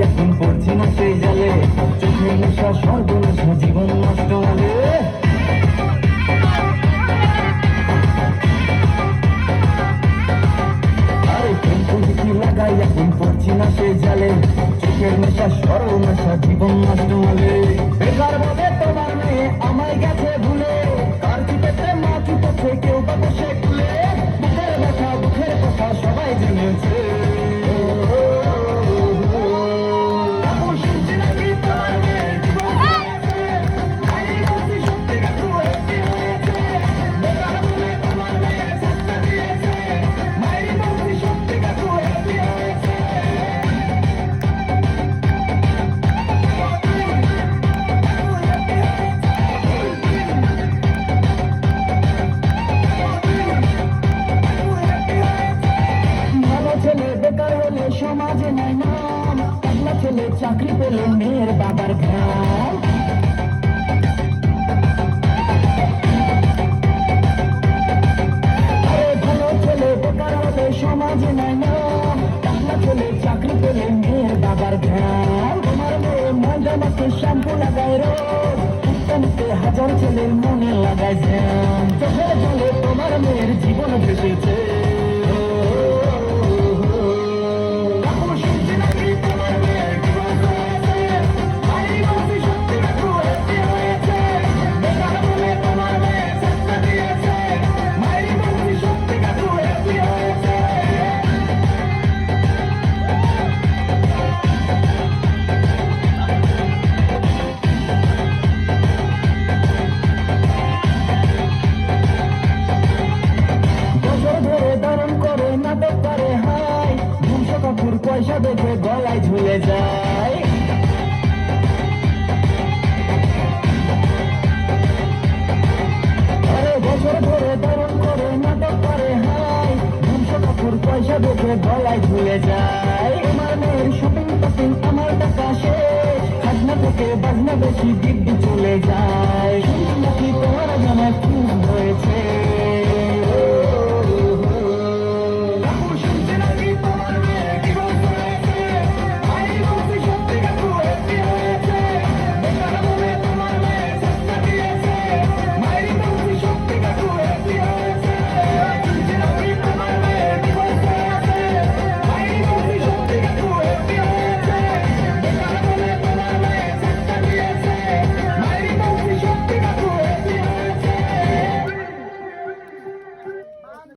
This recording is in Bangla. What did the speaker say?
এখন পড়ছি না সেই জালে, চোখের নেশা সর্বনাশা জীবন নষ্ট হলে। আরে প্রেম প্রীতি লাগাই এখন পড়ছি না সেই জালে, চোখের নেশা সর্বনাশা জীবন নষ্ট হলে। বেকার বলে তোমার মেয়ে আমায় গেছে ভুলে, কার চিপেতে মা চিপেছে কেউ বা বসে খুলে। বুকের ব্যথা বুকের কথা সবাই জেনেছে। সমাজে নাই নাম, একলা ছেলে চাকরি পেলে মেয়ের বাবার ঘাম। আরে ভালো ছেলে বেকার হলে সমাজে নাই নাম, একলা ছেলে চাকরি পেলে মেয়ের বাবার ঘাম। তোমার মেয়ে মজা মাকে শ্যাম্পু লাগায় রোজ, উত্তমকে হাজার ছেলের মনে লাগায় জ্যাম। চোখের জলে তোমার মেয়ের জীবন ভেসেছে। পয়সা দেখে গলায় ঝুলে যায়। আরে বছর ধরে ধারণ করে নাটক করে হাই, 200 কাপুর পয়সা দেখে গলায় ঝুলে যায়। আমার মেয়ের শপিং টপিং আমার টাকা শেষ, খাজনা থেকে বাজনা বেশি দিব্যি চলে যায়। নাকি তোমার জানা খুব হয়েছে।